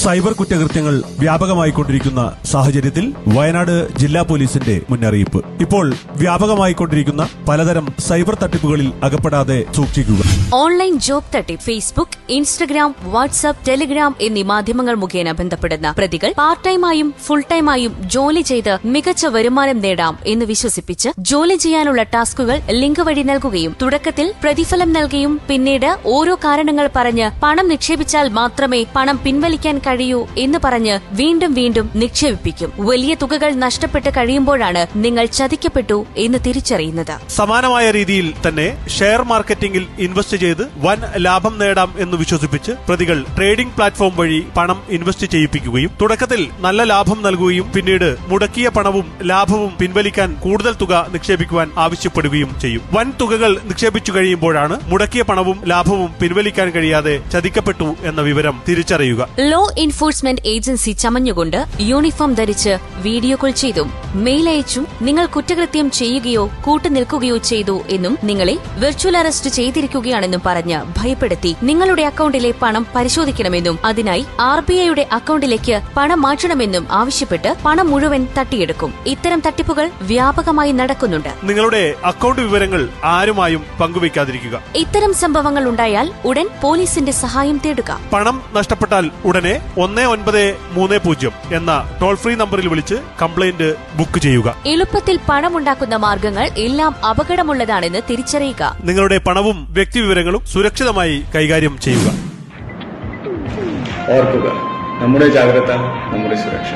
Cyber കുറ്റകൃത്യങ്ങൾ വ്യാപകമായിക്കൊണ്ടിരിക്കുന്ന സാഹചര്യത്തിൽ വയനാട് ജില്ലാ പോലീസിന്റെ മുന്നറിയിപ്പ്. ഇപ്പോൾ വ്യാപകമായിക്കൊണ്ടിരിക്കുന്ന പലതരം സൈബർ തട്ടിപ്പുകളിൽ അകപ്പെടാതെ സൂക്ഷിക്കുക. ഓൺലൈൻ ജോബ് തട്ടിപ്പ് ഫേസ്ബുക്ക്, ഇൻസ്റ്റഗ്രാം, വാട്സ്ആപ്പ്, ടെലിഗ്രാം എന്നീ മാധ്യമങ്ങൾ മുഖേന ബന്ധപ്പെടുന്ന പ്രതികൾ പാർട്ട് ടൈമായും ഫുൾ ടൈമായും ജോലി ചെയ്ത് മികച്ച വരുമാനം നേടാം എന്ന് വിശ്വസിപ്പിച്ച് ജോലി ചെയ്യാനുള്ള ടാസ്കുകൾ ലിങ്ക് വഴി നൽകുകയും തുടക്കത്തിൽ പ്രതിഫലം നൽകിയും പിന്നീട് ഓരോ കാരണങ്ങൾ പറഞ്ഞ് പണം നിക്ഷേപിച്ചാൽ മാത്രമേ പണം പിൻവലിക്കാൻ കഴിയൂ എന്ന് പറഞ്ഞ് വീണ്ടും വീണ്ടും നിക്ഷേപിപ്പിക്കും. വലിയ തുകകൾ നഷ്ടപ്പെട്ട് കഴിയുമ്പോഴാണ് നിങ്ങൾ ചതിക്കപ്പെട്ടു എന്ന് തിരിച്ചറിയുന്നത്. സമാനമായ രീതിയിൽ തന്നെ ഷെയർ മാർക്കറ്റിംഗിൽ ഇൻവെസ്റ്റ് ചെയ്ത് വൻ ലാഭം നേടാം എന്ന് വിശ്വസിപ്പിച്ച് പ്രതികൾ ട്രേഡിംഗ് പ്ലാറ്റ്ഫോം വഴി പണം ഇൻവെസ്റ്റ് ചെയ്യിപ്പിക്കുകയും തുടക്കത്തിൽ നല്ല ലാഭം നൽകുകയും പിന്നീട് മുടക്കിയ പണവും ലാഭവും പിൻവലിക്കാൻ കൂടുതൽ തുക നിക്ഷേപിക്കുവാൻ ആവശ്യപ്പെടുകയും ചെയ്യും. വൻ തുകകൾ നിക്ഷേപിച്ചു കഴിയുമ്പോഴാണ് മുടക്കിയ പണവും ലാഭവും പിൻവലിക്കാൻ കഴിയാതെ ചതിക്കപ്പെട്ടു എന്ന വിവരം തിരിച്ചറിയുക. ലോ എൻഫോഴ്സ്മെന്റ് ഏജൻസി ചമഞ്ഞുകൊണ്ട് യൂണിഫോം ധരിച്ച് വീഡിയോ കോൾ ചെയ്തും മെയിൽ അയച്ചും നിങ്ങൾ കുറ്റകൃത്യം ചെയ്യുകയോ കൂട്ടുനിൽക്കുകയോ ചെയ്തു എന്നും നിങ്ങളെ വെർച്വൽ അറസ്റ്റ് ചെയ്തിരിക്കുകയാണെന്നും പറഞ്ഞ് ഭയപ്പെടുത്തി നിങ്ങളുടെ അക്കൌണ്ടിലെ പണം പരിശോധിക്കണമെന്നും അതിനായി RBIയുടെ അക്കൌണ്ടിലേക്ക് പണം മാറ്റണമെന്നും ആവശ്യപ്പെട്ട് പണം മുഴുവൻ തട്ടിയെടുക്കും. ഇത്തരം തട്ടിപ്പുകൾ വ്യാപകമായി നടക്കുന്നുണ്ട്. നിങ്ങളുടെ അക്കൌണ്ട് വിവരങ്ങൾ ആരുമായും പങ്കുവയ്ക്കാതിരിക്കുക. ഇത്തരം സംഭവങ്ങൾ ഉണ്ടായാൽ ഉടൻ പോലീസിന്റെ സഹായം തേടുക. പണം നഷ്ടപ്പെട്ടാൽ ഉടനെ 1930 എന്ന ടോൾ ഫ്രീ നമ്പറിൽ വിളിച്ച് കംപ്ലയിന്റ് ബുക്ക് ചെയ്യുക. എളുപ്പത്തിൽ പണമുണ്ടാക്കുന്ന മാർഗങ്ങൾ എല്ലാം അപകടമുള്ളതാണെന്ന് തിരിച്ചറിയുക. നിങ്ങളുടെ പണവും വ്യക്തിവിവരങ്ങളും സുരക്ഷിതമായി കൈകാര്യം ചെയ്യുക. ഓർക്കുക, നമ്മുടെ ജാഗ്രത നമ്മുടെ സുരക്ഷ.